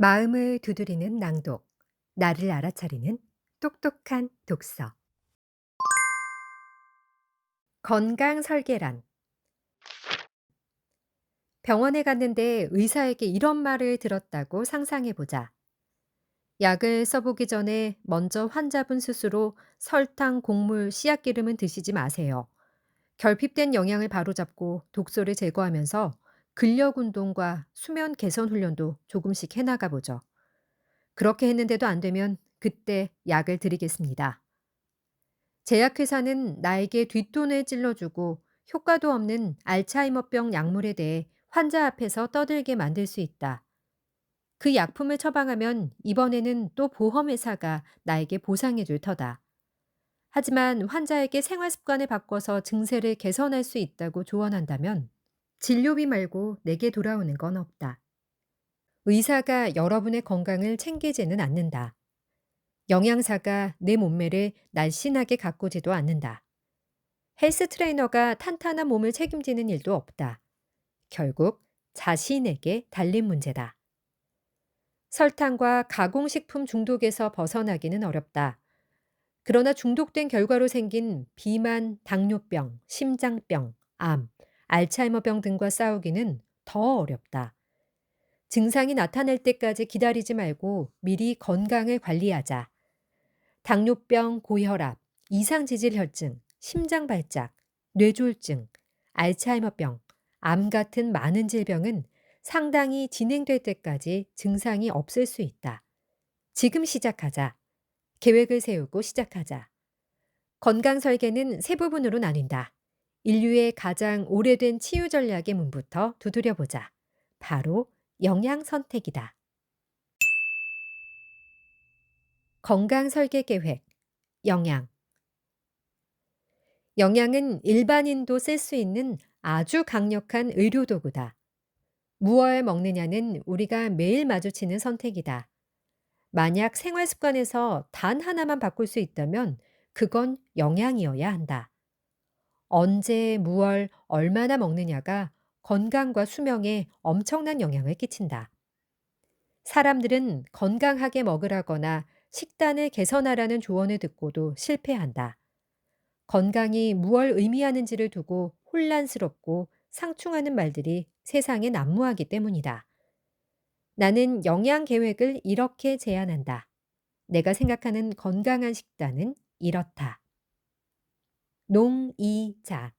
마음을 두드리는 낭독, 나를 알아차리는 똑똑한 독서. 건강 설계란. 병원에 갔는데 의사에게 이런 말을 들었다고 상상해 보자. 약을 써보기 전에 먼저 환자분 스스로 설탕, 곡물, 씨앗기름은 드시지 마세요. 결핍된 영양을 바로잡고 독소를 제거하면서 근력 운동과 수면 개선 훈련도 조금씩 해나가 보죠. 그렇게 했는데도 안 되면 그때 약을 드리겠습니다. 제약회사는 나에게 뒷돈을 찔러주고 효과도 없는 알츠하이머병 약물에 대해 환자 앞에서 떠들게 만들 수 있다. 그 약품을 처방하면 이번에는 또 보험회사가 나에게 보상해줄 터다. 하지만 환자에게 생활 습관을 바꿔서 증세를 개선할 수 있다고 조언한다면 진료비 말고 내게 돌아오는 건 없다. 의사가 여러분의 건강을 챙기지는 않는다. 영양사가 내 몸매를 날씬하게 가꾸지도 않는다. 헬스 트레이너가 탄탄한 몸을 책임지는 일도 없다. 결국 자신에게 달린 문제다. 설탕과 가공식품 중독에서 벗어나기는 어렵다. 그러나 중독된 결과로 생긴 비만, 당뇨병, 심장병, 암, 알츠하이머병 등과 싸우기는 더 어렵다. 증상이 나타날 때까지 기다리지 말고 미리 건강을 관리하자. 당뇨병, 고혈압, 이상지질혈증, 심장발작, 뇌졸중, 알츠하이머병, 암 같은 많은 질병은 상당히 진행될 때까지 증상이 없을 수 있다. 지금 시작하자. 계획을 세우고 시작하자. 건강 설계는 세 부분으로 나뉜다. 인류의 가장 오래된 치유 전략의 문부터 두드려 보자. 바로 영양 선택이다. 건강 설계 계획. 영양. 영양은 일반인도 쓸 수 있는 아주 강력한 의료 도구다. 무얼 먹느냐는 우리가 매일 마주치는 선택이다. 만약 생활 습관에서 단 하나만 바꿀 수 있다면 그건 영양이어야 한다. 언제, 무얼, 얼마나 먹느냐가 건강과 수명에 엄청난 영향을 끼친다. 사람들은 건강하게 먹으라거나 식단을 개선하라는 조언을 듣고도 실패한다. 건강이 무얼 의미하는지를 두고 혼란스럽고 상충하는 말들이 세상에 난무하기 때문이다. 나는 영양 계획을 이렇게 제안한다. 내가 생각하는 건강한 식단은 이렇다. 농이자,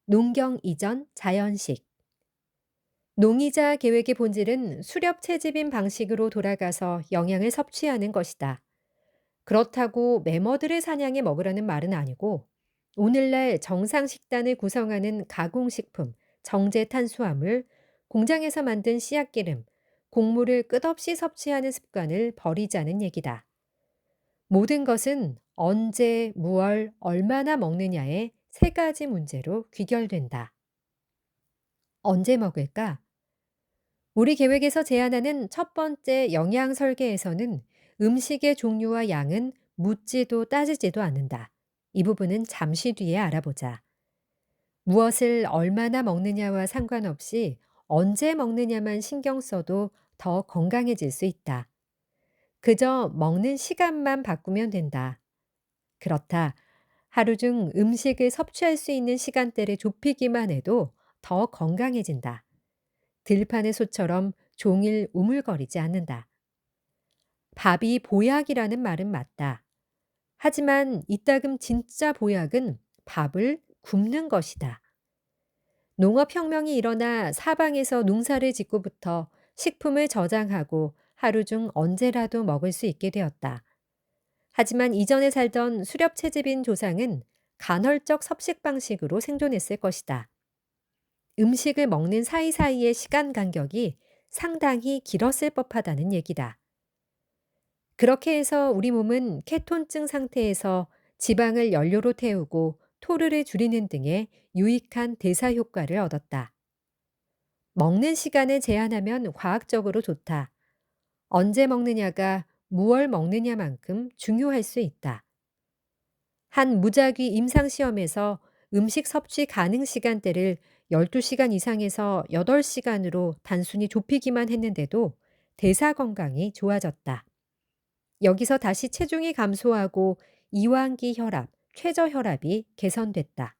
농경 이전 자연식. 농이자 계획의 본질은 수렵 채집인 방식으로 돌아가서 영양을 섭취하는 것이다. 그렇다고 매머드를 사냥해 먹으라는 말은 아니고 오늘날 정상 식단을 구성하는 가공식품, 정제 탄수화물, 공장에서 만든 씨앗기름, 곡물을 끝없이 섭취하는 습관을 버리자는 얘기다. 모든 것은 언제, 무얼, 얼마나 먹느냐의 세 가지 문제로 귀결된다. 언제 먹을까? 우리 계획에서 제안하는 첫 번째 영양 설계에서는 음식의 종류와 양은 묻지도 따지지도 않는다. 이 부분은 잠시 뒤에 알아보자. 무엇을 얼마나 먹느냐와 상관없이 언제 먹느냐만 신경 써도 더 건강해질 수 있다. 그저 먹는 시간만 바꾸면 된다. 그렇다. 하루 중 음식을 섭취할 수 있는 시간대를 좁히기만 해도 더 건강해진다. 들판의 소처럼 종일 우물거리지 않는다. 밥이 보약이라는 말은 맞다. 하지만 이따금 진짜 보약은 밥을 굽는 것이다. 농업혁명이 일어나 사방에서 농사를 짓고부터 식품을 저장하고 하루 중 언제라도 먹을 수 있게 되었다. 하지만 이전에 살던 수렵채집인 조상은 간헐적 섭식 방식으로 생존했을 것이다. 음식을 먹는 사이사이의 시간 간격이 상당히 길었을 법하다는 얘기다. 그렇게 해서 우리 몸은 케톤증 상태에서 지방을 연료로 태우고 토르를 줄이는 등의 유익한 대사 효과를 얻었다. 먹는 시간을 제한하면 과학적으로 좋다. 언제 먹느냐가 무얼 먹느냐만큼 중요할 수 있다. 한 무작위 임상시험에서 음식 섭취 가능 시간대를 12시간 이상에서 8시간으로 단순히 좁히기만 했는데도 대사 건강이 좋아졌다. 여기서 다시 체중이 감소하고 이완기 혈압, 최저혈압이 개선됐다.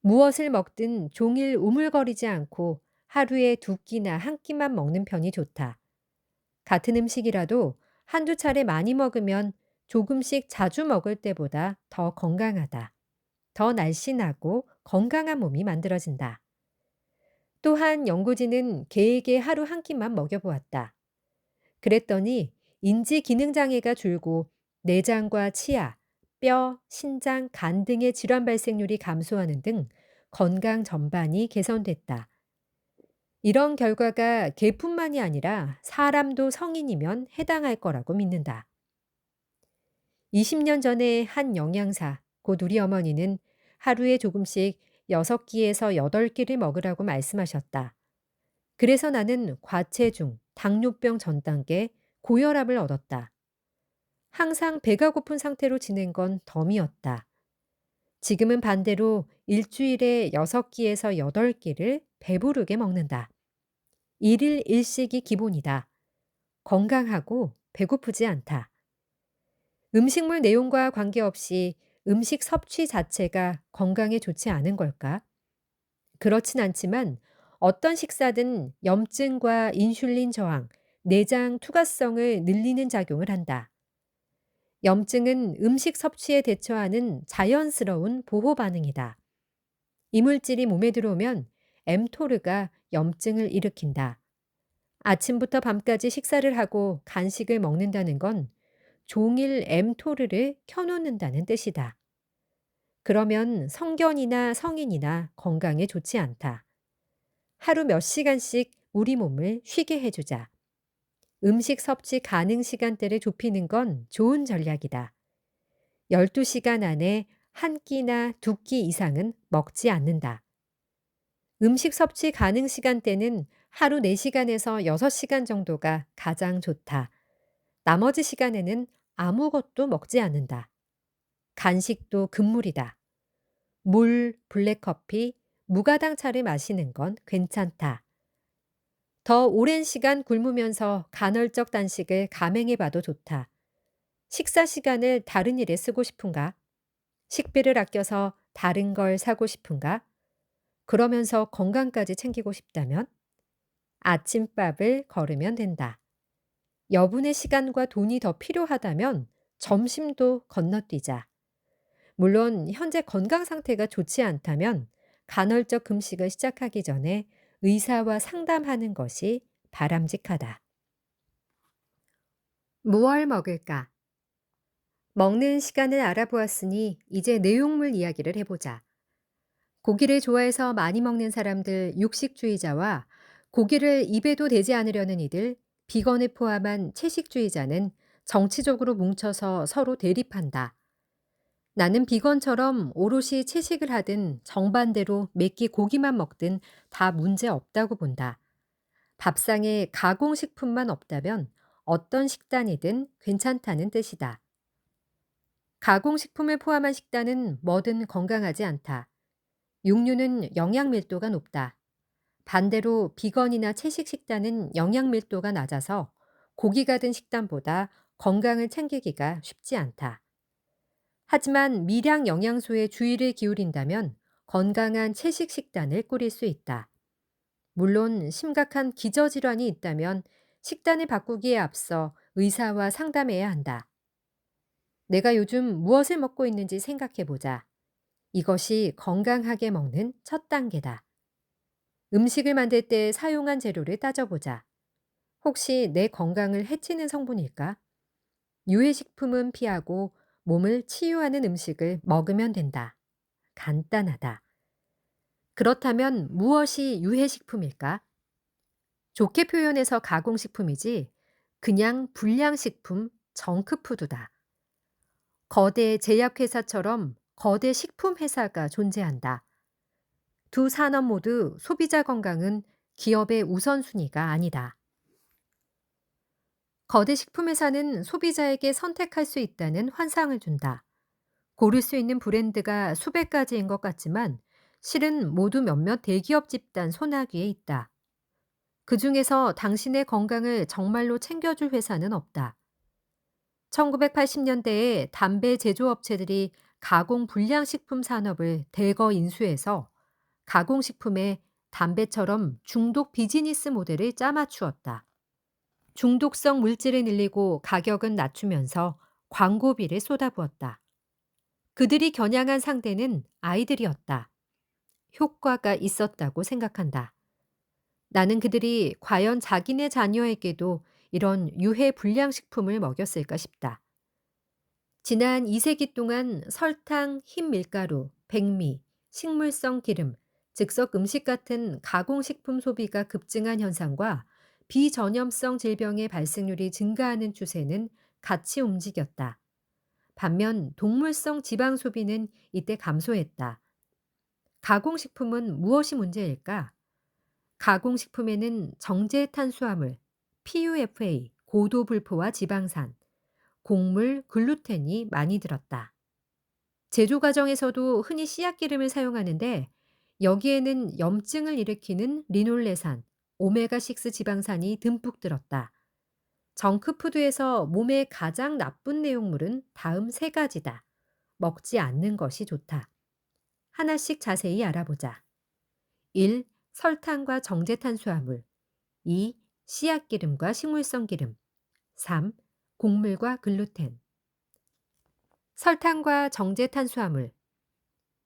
무엇을 먹든 종일 우물거리지 않고 하루에 두 끼나 한 끼만 먹는 편이 좋다. 같은 음식이라도 한두 차례 많이 먹으면 조금씩 자주 먹을 때보다 더 건강하다. 더 날씬하고 건강한 몸이 만들어진다. 또한 연구진은 개에게 하루 한 끼만 먹여보았다. 그랬더니 인지 기능 장애가 줄고 내장과 치아, 뼈, 신장, 간 등의 질환 발생률이 감소하는 등 건강 전반이 개선됐다. 이런 결과가 개뿐만이 아니라 사람도 성인이면 해당할 거라고 믿는다. 20년 전에 한 영양사, 곧 우리 어머니는 하루에 조금씩 6끼에서 8끼를 먹으라고 말씀하셨다. 그래서 나는 과체중, 당뇨병 전 단계, 고혈압을 얻었다. 항상 배가 고픈 상태로 지낸 건 덤이었다. 지금은 반대로 일주일에 6끼에서 8끼를 배부르게 먹는다. 일일 일식이 기본이다. 건강하고 배고프지 않다. 음식물 내용과 관계없이 음식 섭취 자체가 건강에 좋지 않은 걸까? 그렇진 않지만 어떤 식사든 염증과 인슐린 저항, 내장 투과성을 늘리는 작용을 한다. 염증은 음식 섭취에 대처하는 자연스러운 보호 반응이다. 이물질이 몸에 들어오면 엠토르가 염증을 일으킨다. 아침부터 밤까지 식사를 하고 간식을 먹는다는 건 종일 엠토르를 켜놓는다는 뜻이다. 그러면 성견이나 성인이나 건강에 좋지 않다. 하루 몇 시간씩 우리 몸을 쉬게 해주자. 음식 섭취 가능 시간대를 좁히는 건 좋은 전략이다. 12시간 안에 한 끼나 두 끼 이상은 먹지 않는다. 음식 섭취 가능 시간대는 하루 4시간에서 6시간 정도가 가장 좋다. 나머지 시간에는 아무것도 먹지 않는다. 간식도 금물이다. 물, 블랙커피, 무가당 차를 마시는 건 괜찮다. 더 오랜 시간 굶으면서 간헐적 단식을 감행해 봐도 좋다. 식사 시간을 다른 일에 쓰고 싶은가? 식비를 아껴서 다른 걸 사고 싶은가? 그러면서 건강까지 챙기고 싶다면? 아침밥을 거르면 된다. 여분의 시간과 돈이 더 필요하다면 점심도 건너뛰자. 물론 현재 건강 상태가 좋지 않다면 간헐적 금식을 시작하기 전에 의사와 상담하는 것이 바람직하다. 무얼 먹을까? 먹는 시간을 알아보았으니 이제 내용물 이야기를 해보자. 고기를 좋아해서 많이 먹는 사람들 육식주의자와 고기를 입에도 대지 않으려는 이들 비건을 포함한 채식주의자는 정치적으로 뭉쳐서 서로 대립한다. 나는 비건처럼 오롯이 채식을 하든 정반대로 몇 끼 고기만 먹든 다 문제 없다고 본다. 밥상에 가공식품만 없다면 어떤 식단이든 괜찮다는 뜻이다. 가공식품을 포함한 식단은 뭐든 건강하지 않다. 육류는 영양 밀도가 높다. 반대로 비건이나 채식 식단은 영양 밀도가 낮아서 고기가 든 식단보다 건강을 챙기기가 쉽지 않다. 하지만 미량 영양소에 주의를 기울인다면 건강한 채식 식단을 꾸릴 수 있다. 물론 심각한 기저질환이 있다면 식단을 바꾸기에 앞서 의사와 상담해야 한다. 내가 요즘 무엇을 먹고 있는지 생각해 보자. 이것이 건강하게 먹는 첫 단계다. 음식을 만들 때 사용한 재료를 따져보자. 혹시 내 건강을 해치는 성분일까? 유해식품은 피하고 몸을 치유하는 음식을 먹으면 된다. 간단하다. 그렇다면 무엇이 유해식품일까? 좋게 표현해서 가공식품이지 그냥 불량식품, 정크푸드다. 거대 제약회사처럼 거대 식품회사가 존재한다. 두 산업 모두 소비자 건강은 기업의 우선순위가 아니다. 거대 식품회사는 소비자에게 선택할 수 있다는 환상을 준다. 고를 수 있는 브랜드가 수백 가지인 것 같지만 실은 모두 몇몇 대기업 집단 손아귀에 있다. 그중에서 당신의 건강을 정말로 챙겨줄 회사는 없다. 1980년대에 담배 제조업체들이 가공 불량식품 산업을 대거 인수해서 가공식품에 담배처럼 중독 비즈니스 모델을 짜맞추었다. 중독성 물질을 늘리고 가격은 낮추면서 광고비를 쏟아부었다. 그들이 겨냥한 상대는 아이들이었다. 효과가 있었다고 생각한다. 나는 그들이 과연 자기네 자녀에게도 이런 유해 불량식품을 먹였을까 싶다. 지난 2세기 동안 설탕, 흰 밀가루, 백미, 식물성 기름, 즉석 음식 같은 가공식품 소비가 급증한 현상과 비전염성 질병의 발생률이 증가하는 추세는 같이 움직였다. 반면 동물성 지방 소비는 이때 감소했다. 가공식품은 무엇이 문제일까? 가공식품에는 정제 탄수화물, PUFA, 고도불포화 지방산, 곡물, 글루텐이 많이 들었다. 제조 과정에서도 흔히 씨앗기름을 사용하는데 여기에는 염증을 일으키는 리놀레산, 오메가6 지방산이 듬뿍 들었다. 정크푸드에서 몸에 가장 나쁜 내용물은 다음 세 가지다. 먹지 않는 것이 좋다. 하나씩 자세히 알아보자. 1. 설탕과 정제탄수화물. 2. 씨앗기름과 식물성 기름. 3. 곡물과 글루텐. 설탕과 정제탄수화물.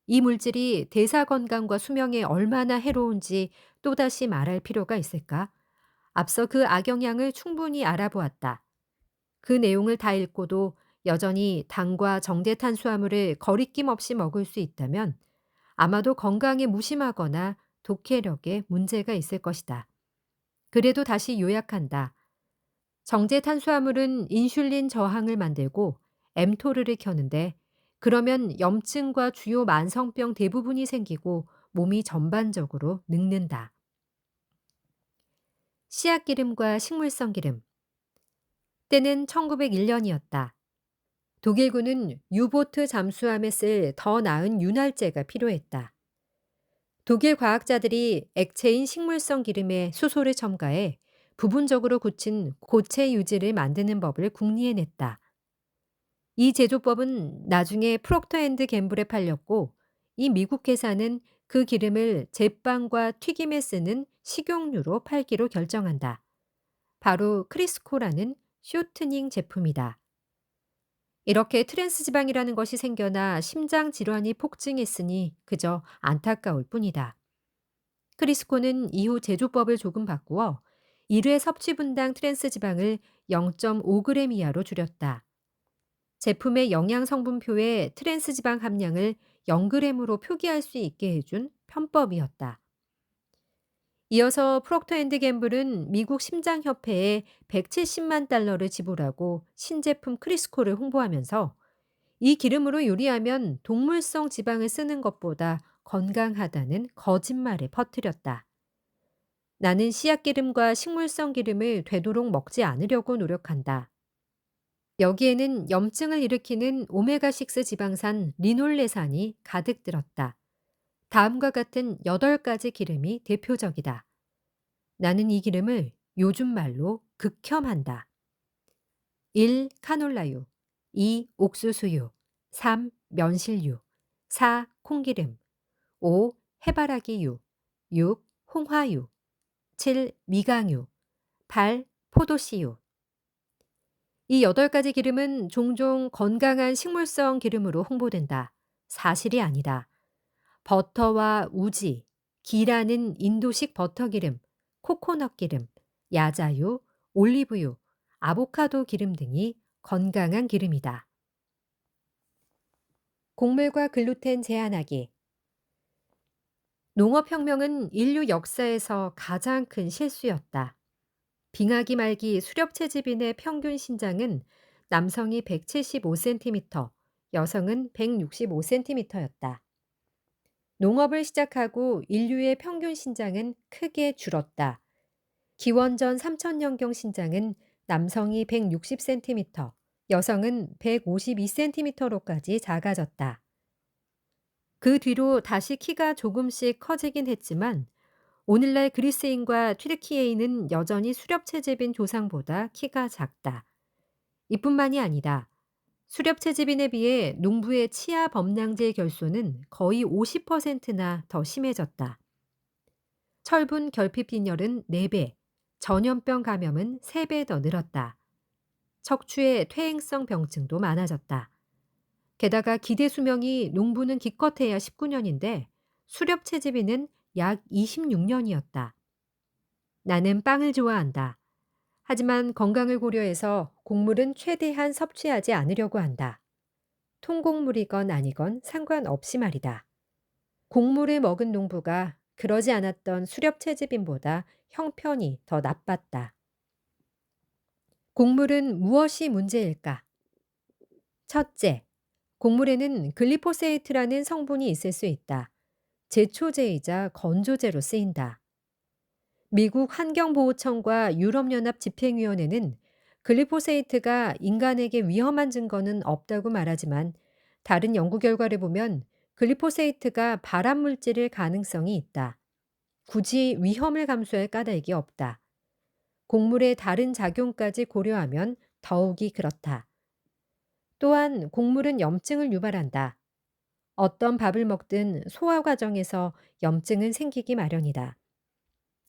이 물질이 대사 건강과 수명에 얼마나 해로운지 또다시 말할 필요가 있을까? 앞서 그 악영향을 충분히 알아보았다. 그 내용을 다 읽고도 여전히 당과 정제탄수화물을 거리낌 없이 먹을 수 있다면 아마도 건강에 무심하거나 독해력에 문제가 있을 것이다. 그래도 다시 요약한다. 정제 탄수화물은 인슐린 저항을 만들고 엠토르를 켜는데 그러면 염증과 주요 만성병 대부분이 생기고 몸이 전반적으로 늙는다. 씨앗기름과 식물성 기름. 때는 1901년이었다. 독일군은 유보트 잠수함에 쓸 더 나은 윤활제가 필요했다. 독일 과학자들이 액체인 식물성 기름에 수소를 첨가해 부분적으로 굳힌 고체 유지를 만드는 법을 궁리해냈다. 이 제조법은 나중에 프록터 앤드 갬블에 팔렸고 이 미국 회사는 그 기름을 제빵과 튀김에 쓰는 식용유로 팔기로 결정한다. 바로 크리스코라는 쇼트닝 제품이다. 이렇게 트랜스 지방이라는 것이 생겨나 심장 질환이 폭증했으니 그저 안타까울 뿐이다. 크리스코는 이후 제조법을 조금 바꾸어 1회 섭취 분당 트랜스 지방을 0.5g 이하로 줄였다. 제품의 영양 성분표에 트랜스 지방 함량을 0g으로 표기할 수 있게 해준 편법이었다. 이어서 프록터 앤드 갬블은 미국 심장협회에 170만 달러를 지불하고 신제품 크리스코를 홍보하면서 이 기름으로 요리하면 동물성 지방을 쓰는 것보다 건강하다는 거짓말을 퍼뜨렸다. 나는 씨앗기름과 식물성 기름을 되도록 먹지 않으려고 노력한다. 여기에는 염증을 일으키는 오메가6 지방산 리놀레산이 가득 들었다. 다음과 같은 8가지 기름이 대표적이다. 나는 이 기름을 요즘 말로 극혐한다. 1. 카놀라유, 2. 옥수수유, 3. 면실유, 4. 콩기름, 5. 해바라기유, 6. 홍화유, 7. 미강유, 8. 포도씨유. 이 8가지 기름은 종종 건강한 식물성 기름으로 홍보된다. 사실이 아니다. 버터와 우지, 기라는 인도식 버터기름, 코코넛 기름, 야자유, 올리브유, 아보카도 기름 등이 건강한 기름이다. 곡물과 글루텐 제한하기. 농업혁명은 인류 역사에서 가장 큰 실수였다. 빙하기 말기 수렵채집인의 평균 신장은 남성이 175cm, 여성은 165cm였다. 농업을 시작하고 인류의 평균 신장은 크게 줄었다. 기원전 3000년경 신장은 남성이 160cm, 여성은 152cm로까지 작아졌다. 그 뒤로 다시 키가 조금씩 커지긴 했지만 오늘날 그리스인과 튀르키예인은 여전히 수렵채집인 조상보다 키가 작다. 이뿐만이 아니다. 수렵채집인에 비해 농부의 치아 범랑질 결손은 거의 50%나 더 심해졌다. 철분 결핍 빈혈은 4배, 전염병 감염은 3배 더 늘었다. 척추의 퇴행성 병증도 많아졌다. 게다가 기대 수명이 농부는 기껏해야 19년인데 수렵채집인은 약 26년이었다. 나는 빵을 좋아한다. 하지만 건강을 고려해서 곡물은 최대한 섭취하지 않으려고 한다. 통곡물이건 아니건 상관없이 말이다. 곡물을 먹은 농부가 그러지 않았던 수렵채집인보다 형편이 더 나빴다. 곡물은 무엇이 문제일까? 첫째, 곡물에는 글리포세이트라는 성분이 있을 수 있다. 제초제이자 건조제로 쓰인다. 미국 환경보호청과 유럽연합 집행위원회는 글리포세이트가 인간에게 위험한 증거는 없다고 말하지만 다른 연구 결과를 보면 글리포세이트가 발암물질일 가능성이 있다. 굳이 위험을 감수할 까닭이 없다. 곡물의 다른 작용까지 고려하면 더욱이 그렇다. 또한 곡물은 염증을 유발한다. 어떤 밥을 먹든 소화 과정에서 염증은 생기기 마련이다.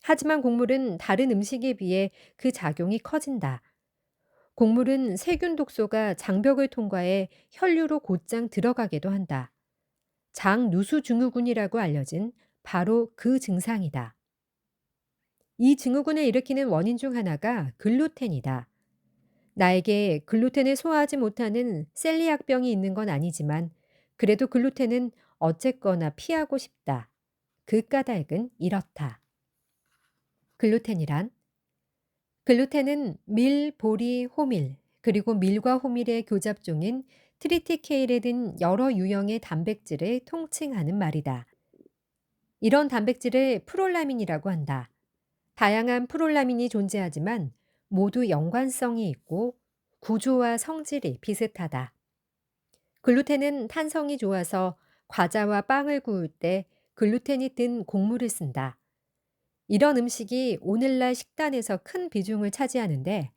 하지만 곡물은 다른 음식에 비해 그 작용이 커진다. 곡물은 세균 독소가 장벽을 통과해 혈류로 곧장 들어가기도 한다. 장누수 증후군이라고 알려진 바로 그 증상이다. 이 증후군을 일으키는 원인 중 하나가 글루텐이다. 나에게 글루텐을 소화하지 못하는 셀리악병이 있는 건 아니지만 그래도 글루텐은 어쨌거나 피하고 싶다. 그 까닭은 이렇다. 글루텐이란 글루텐은 밀, 보리, 호밀, 그리고 밀과 호밀의 교잡종인 트리티케일에 든 여러 유형의 단백질을 통칭하는 말이다. 이런 단백질을 프롤라민이라고 한다. 다양한 프롤라민이 존재하지만 모두 연관성이 있고 구조와 성질이 비슷하다. 글루텐은 탄성이 좋아서 과자와 빵을 구울 때 글루텐이 든 곡물을 쓴다. 이런 음식이 오늘날 식단에서 큰 비중을 차지하는데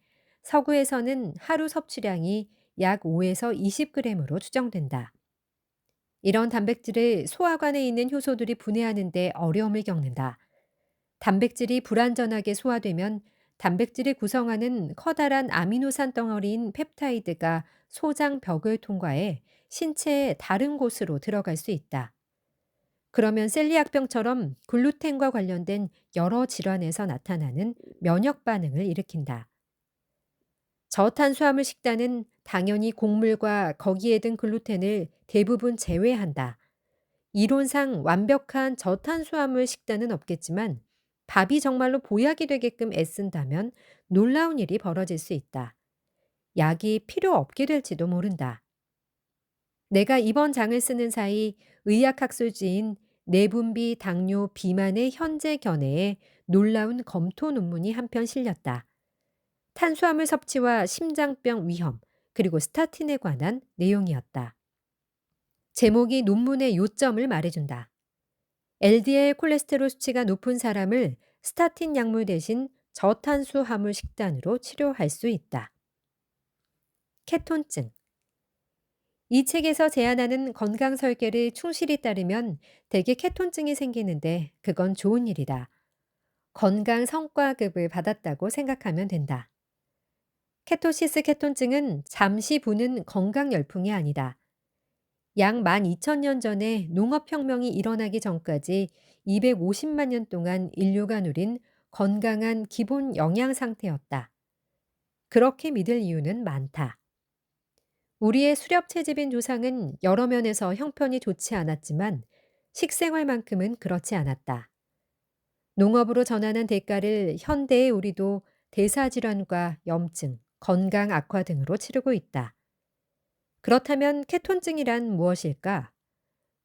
서구에서는 하루 섭취량이 약 5에서 20g으로 추정된다. 이런 단백질을 소화관에 있는 효소들이 분해하는 데 어려움을 겪는다. 단백질이 불완전하게 소화되면 단백질이 구성하는 커다란 아미노산 덩어리인 펩타이드가 소장벽을 통과해 신체의 다른 곳으로 들어갈 수 있다. 그러면 셀리악병처럼 글루텐과 관련된 여러 질환에서 나타나는 면역 반응을 일으킨다. 저탄수화물 식단은 당연히 곡물과 거기에 든 글루텐을 대부분 제외한다. 이론상 완벽한 저탄수화물 식단은 없겠지만 밥이 정말로 보약이 되게끔 애쓴다면 놀라운 일이 벌어질 수 있다. 약이 필요 없게 될지도 모른다. 내가 이번 장을 쓰는 사이 의학학술지인 내분비 당뇨 비만의 현재 견해에 놀라운 검토 논문이 한 편 실렸다. 탄수화물 섭취와 심장병 위험, 그리고 스타틴에 관한 내용이었다. 제목이 논문의 요점을 말해준다. LDL 콜레스테롤 수치가 높은 사람을 스타틴 약물 대신 저탄수화물 식단으로 치료할 수 있다. 케톤증. 이 책에서 제안하는 건강 설계를 충실히 따르면 대개 케톤증이 생기는데 그건 좋은 일이다. 건강 성과급을 받았다고 생각하면 된다. 케토시스 케톤증은 잠시 부는 건강 열풍이 아니다. 약 12,000년 전에 농업혁명이 일어나기 전까지 250만 년 동안 인류가 누린 건강한 기본 영양 상태였다. 그렇게 믿을 이유는 많다. 우리의 수렵채집인 조상은 여러 면에서 형편이 좋지 않았지만 식생활만큼은 그렇지 않았다. 농업으로 전하는 대가를 현대의 우리도 대사질환과 염증, 건강 악화 등으로 치르고 있다. 그렇다면 케톤증이란 무엇일까?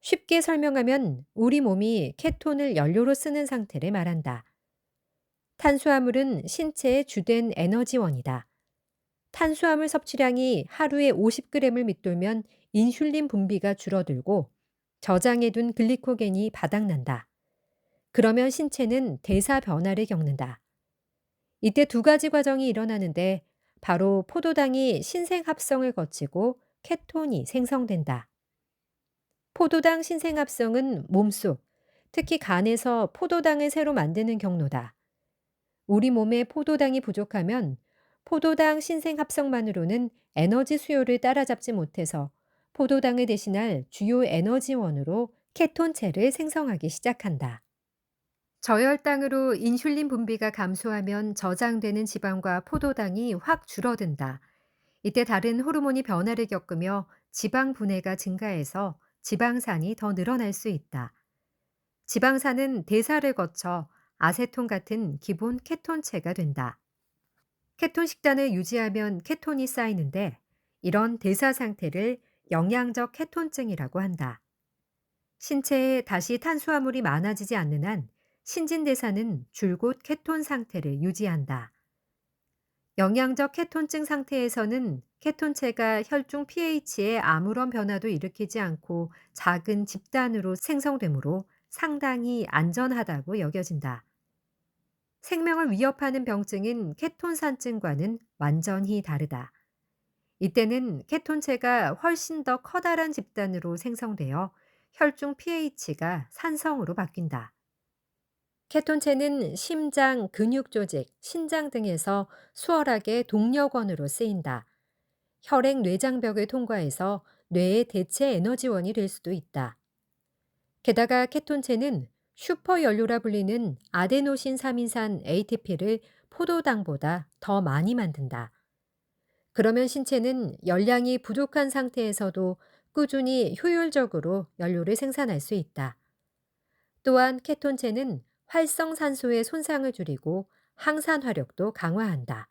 쉽게 설명하면 우리 몸이 케톤을 연료로 쓰는 상태를 말한다. 탄수화물은 신체의 주된 에너지원이다. 탄수화물 섭취량이 하루에 50g을 밑돌면 인슐린 분비가 줄어들고 저장해둔 글리코겐이 바닥난다. 그러면 신체는 대사 변화를 겪는다. 이때 두 가지 과정이 일어나는데 바로 포도당이 신생합성을 거치고 케톤이 생성된다. 포도당 신생합성은 몸속, 특히 간에서 포도당을 새로 만드는 경로다. 우리 몸에 포도당이 부족하면 포도당 신생합성만으로는 에너지 수요를 따라잡지 못해서 포도당을 대신할 주요 에너지원으로 케톤체를 생성하기 시작한다. 저혈당으로 인슐린 분비가 감소하면 저장되는 지방과 포도당이 확 줄어든다. 이때 다른 호르몬이 변화를 겪으며 지방 분해가 증가해서 지방산이 더 늘어날 수 있다. 지방산은 대사를 거쳐 아세톤 같은 기본 케톤체가 된다. 케톤 식단을 유지하면 케톤이 쌓이는데 이런 대사 상태를 영양적 케톤증이라고 한다. 신체에 다시 탄수화물이 많아지지 않는 한 신진대사는 줄곧 케톤 상태를 유지한다. 영양적 케톤증 상태에서는 케톤체가 혈중 pH에 아무런 변화도 일으키지 않고 작은 집단으로 생성되므로 상당히 안전하다고 여겨진다. 생명을 위협하는 병증인 케톤산증과는 완전히 다르다. 이때는 케톤체가 훨씬 더 커다란 집단으로 생성되어 혈중 pH가 산성으로 바뀐다. 케톤체는 심장, 근육 조직, 신장 등에서 수월하게 동력원으로 쓰인다. 혈액 뇌장벽을 통과해서 뇌의 대체 에너지원이 될 수도 있다. 게다가 케톤체는 슈퍼연료라 불리는 아데노신 3인산 ATP를 포도당보다 더 많이 만든다. 그러면 신체는 열량이 부족한 상태에서도 꾸준히 효율적으로 연료를 생산할 수 있다. 또한 케톤체는 활성산소의 손상을 줄이고 항산화력도 강화한다.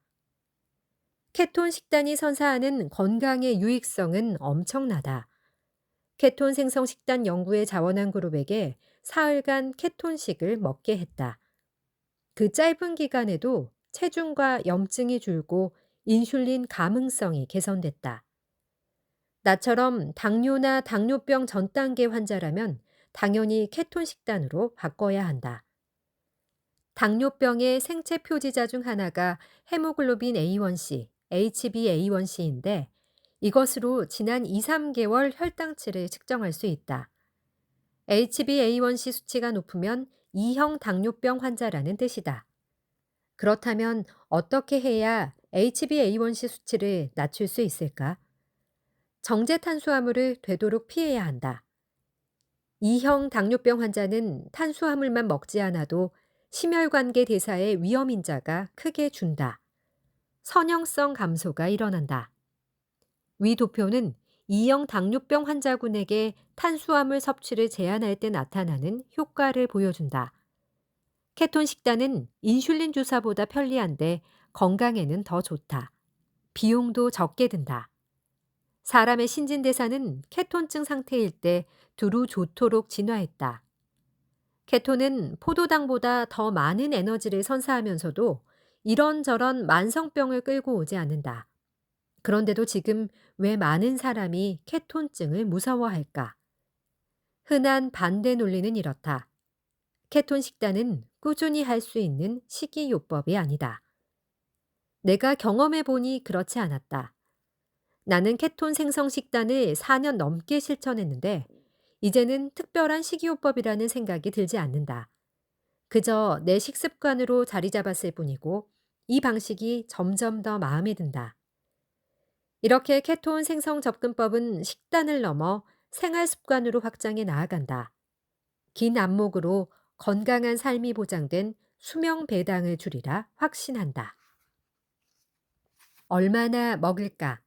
케톤 식단이 선사하는 건강의 유익성은 엄청나다. 케톤 생성 식단 연구에 자원한 그룹에게 사흘간 케톤식을 먹게 했다. 그 짧은 기간에도 체중과 염증이 줄고 인슐린 감응성이 개선됐다. 나처럼 당뇨나 당뇨병 전 단계 환자라면 당연히 케톤 식단으로 바꿔야 한다. 당뇨병의 생체 표지자 중 하나가 헤모글로빈 A1C, HbA1c인데 이것으로 지난 2, 3개월 혈당치를 측정할 수 있다. HbA1c 수치가 높으면 2형 당뇨병 환자라는 뜻이다. 그렇다면 어떻게 해야 HbA1c 수치를 낮출 수 있을까? 정제 탄수화물을 되도록 피해야 한다. 2형 당뇨병 환자는 탄수화물만 먹지 않아도 심혈관계 대사의 위험 인자가 크게 준다. 선형성 감소가 일어난다. 위 도표는 2형 당뇨병 환자군에게 탄수화물 섭취를 제한할 때 나타나는 효과를 보여준다. 케톤 식단은 인슐린 주사보다 편리한데 건강에는 더 좋다. 비용도 적게 든다. 사람의 신진대사는 케톤증 상태일 때 두루 좋도록 진화했다. 케톤은 포도당보다 더 많은 에너지를 선사하면서도 이런저런 만성병을 끌고 오지 않는다. 그런데도 지금 왜 많은 사람이 케톤증을 무서워할까? 흔한 반대 논리는 이렇다. 케톤 식단은 꾸준히 할 수 있는 식이요법이 아니다. 내가 경험해 보니 그렇지 않았다. 나는 케톤 생성 식단을 4년 넘게 실천했는데 이제는 특별한 식이요법이라는 생각이 들지 않는다. 그저 내 식습관으로 자리 잡았을 뿐이고 이 방식이 점점 더 마음에 든다. 이렇게 케톤 생성 접근법은 식단을 넘어 생활 습관으로 확장해 나아간다. 긴 안목으로 건강한 삶이 보장된 수명 배당을 주리라 확신한다. 얼마나 먹을까?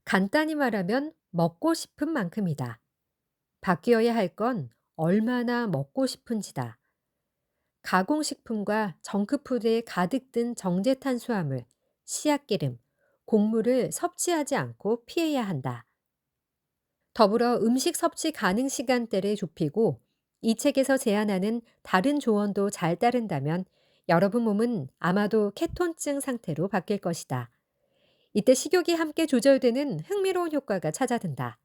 간단히 말하면 먹고 싶은 만큼이다. 바뀌어야 할 건 얼마나 먹고 싶은지다. 가공식품과 정크푸드에 가득 든 정제탄수화물, 씨앗기름, 곡물을 섭취하지 않고 피해야 한다. 더불어 음식 섭취 가능 시간대를 좁히고 이 책에서 제안하는 다른 조언도 잘 따른다면 여러분 몸은 아마도 케톤증 상태로 바뀔 것이다. 이때 식욕이 함께 조절되는 흥미로운 효과가 찾아든다.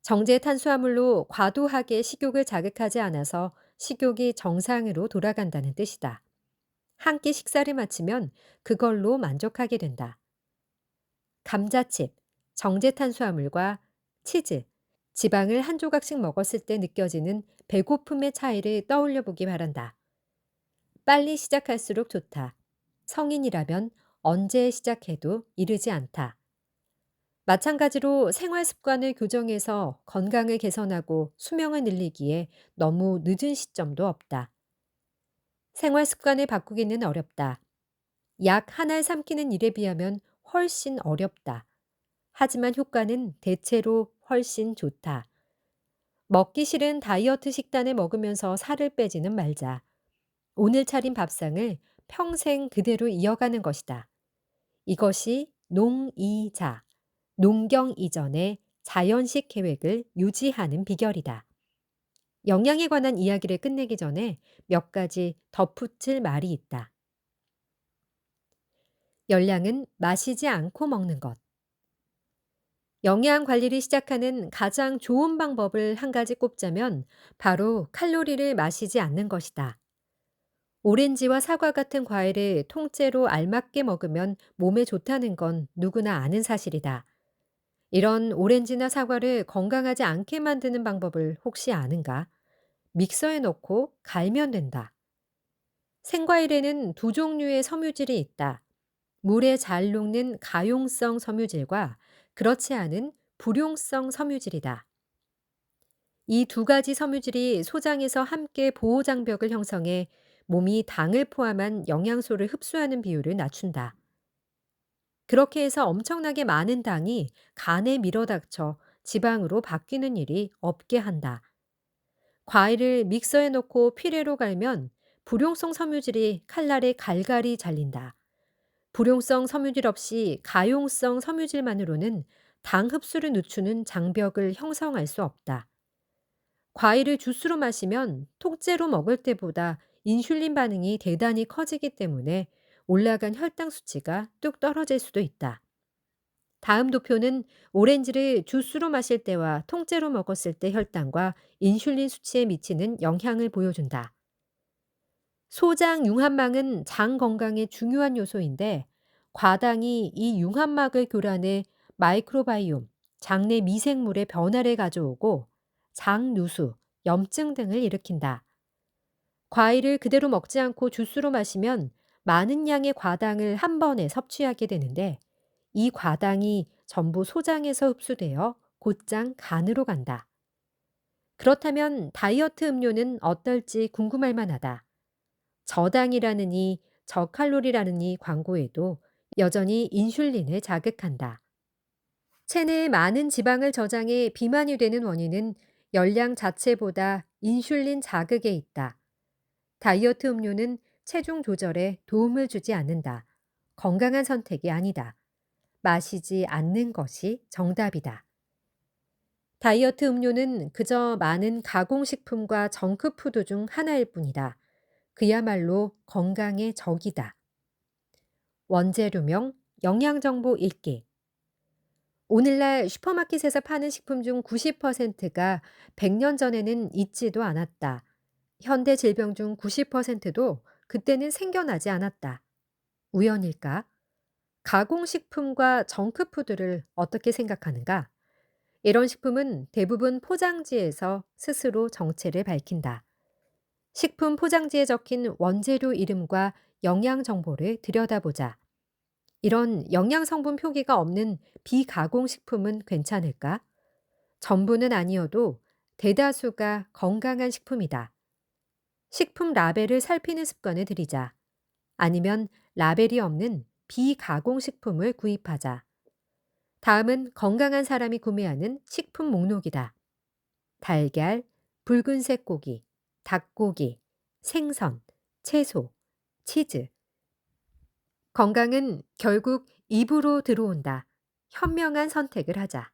정제 탄수화물로 과도하게 식욕을 자극하지 않아서 식욕이 정상으로 돌아간다는 뜻이다. 한 끼 식사를 마치면 그걸로 만족하게 된다. 감자칩, 정제 탄수화물과 치즈, 지방을 한 조각씩 먹었을 때 느껴지는 배고픔의 차이를 떠올려 보기 바란다. 빨리 시작할수록 좋다. 성인이라면 언제 시작해도 이르지 않다. 마찬가지로 생활 습관을 교정해서 건강을 개선하고 수명을 늘리기에 너무 늦은 시점도 없다. 생활 습관을 바꾸기는 어렵다. 약 하나를 삼키는 일에 비하면 훨씬 어렵다. 하지만 효과는 대체로 훨씬 좋다. 먹기 싫은 다이어트 식단을 먹으면서 살을 빼지는 말자. 오늘 차린 밥상을 평생 그대로 이어가는 것이다. 이것이 농이자, 농경 이전의 자연식 계획을 유지하는 비결이다. 영양에 관한 이야기를 끝내기 전에 몇 가지 덧붙일 말이 있다. 열량은 마시지 않고 먹는 것. 영양 관리를 시작하는 가장 좋은 방법을 한 가지 꼽자면 바로 칼로리를 마시지 않는 것이다. 오렌지와 사과 같은 과일을 통째로 알맞게 먹으면 몸에 좋다는 건 누구나 아는 사실이다. 이런 오렌지나 사과를 건강하지 않게 만드는 방법을 혹시 아는가? 믹서에 넣고 갈면 된다. 생과일에는 두 종류의 섬유질이 있다. 물에 잘 녹는 가용성 섬유질과 그렇지 않은 불용성 섬유질이다. 이 두 가지 섬유질이 소장에서 함께 보호장벽을 형성해 몸이 당을 포함한 영양소를 흡수하는 비율을 낮춘다. 그렇게 해서 엄청나게 많은 당이 간에 밀어닥쳐 지방으로 바뀌는 일이 없게 한다. 과일을 믹서에 넣고 피레로 갈면 불용성 섬유질이 칼날에 갈갈이 잘린다. 불용성 섬유질 없이 가용성 섬유질만으로는 당 흡수를 늦추는 장벽을 형성할 수 없다. 과일을 주스로 마시면 통째로 먹을 때보다 인슐린 반응이 대단히 커지기 때문에 올라간 혈당 수치가 뚝 떨어질 수도 있다. 다음 도표는 오렌지를 주스로 마실 때와 통째로 먹었을 때 혈당과 인슐린 수치에 미치는 영향을 보여준다. 소장 융합막은 장 건강에 중요한 요소인데 과당이 이 융합막을 교란해 마이크로바이옴, 장내 미생물의 변화를 가져오고 장누수, 염증 등을 일으킨다. 과일을 그대로 먹지 않고 주스로 마시면 많은 양의 과당을 한 번에 섭취하게 되는데 이 과당이 전부 소장에서 흡수되어 곧장 간으로 간다. 그렇다면 다이어트 음료는 어떨지 궁금할 만하다. 저당이라느니 저칼로리라느니 광고에도 여전히 인슐린을 자극한다. 체내에 많은 지방을 저장해 비만이 되는 원인은 열량 자체보다 인슐린 자극에 있다. 다이어트 음료는 체중 조절에 도움을 주지 않는다. 건강한 선택이 아니다. 마시지 않는 것이 정답이다. 다이어트 음료는 그저 많은 가공식품과 정크푸드 중 하나일 뿐이다. 그야말로 건강의 적이다. 원재료명, 영양정보 읽기. 오늘날 슈퍼마켓에서 파는 식품 중 90%가 100년 전에는 있지도 않았다. 현대 질병 중 90%도 그때는 생겨나지 않았다. 우연일까? 가공식품과 정크푸드를 어떻게 생각하는가? 이런 식품은 대부분 포장지에서 스스로 정체를 밝힌다. 식품 포장지에 적힌 원재료 이름과 영양 정보를 들여다보자. 이런 영양 성분 표기가 없는 비가공 식품은 괜찮을까? 전부는 아니어도 대다수가 건강한 식품이다. 식품 라벨을 살피는 습관을 들이자. 아니면 라벨이 없는 비가공 식품을 구입하자. 다음은 건강한 사람이 구매하는 식품 목록이다. 달걀, 붉은색 고기, 닭고기, 생선, 채소, 치즈. 건강은 결국 입으로 들어온다. 현명한 선택을 하자.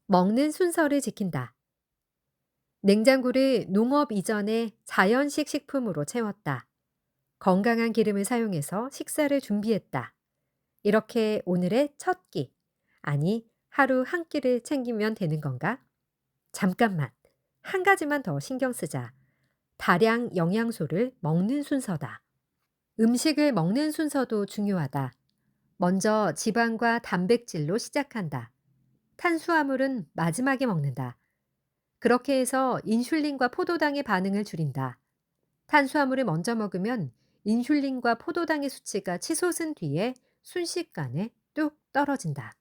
먹는 순서를 지킨다. 냉장고를 농업 이전에 자연식 식품으로 채웠다. 건강한 기름을 사용해서 식사를 준비했다. 이렇게 오늘의 첫 끼, 아니 하루 한 끼를 챙기면 되는 건가? 잠깐만, 한 가지만 더 신경 쓰자. 다량 영양소를 먹는 순서다. 음식을 먹는 순서도 중요하다. 먼저 지방과 단백질로 시작한다. 탄수화물은 마지막에 먹는다. 그렇게 해서 인슐린과 포도당의 반응을 줄인다. 탄수화물을 먼저 먹으면 인슐린과 포도당의 수치가 치솟은 뒤에 순식간에 뚝 떨어진다.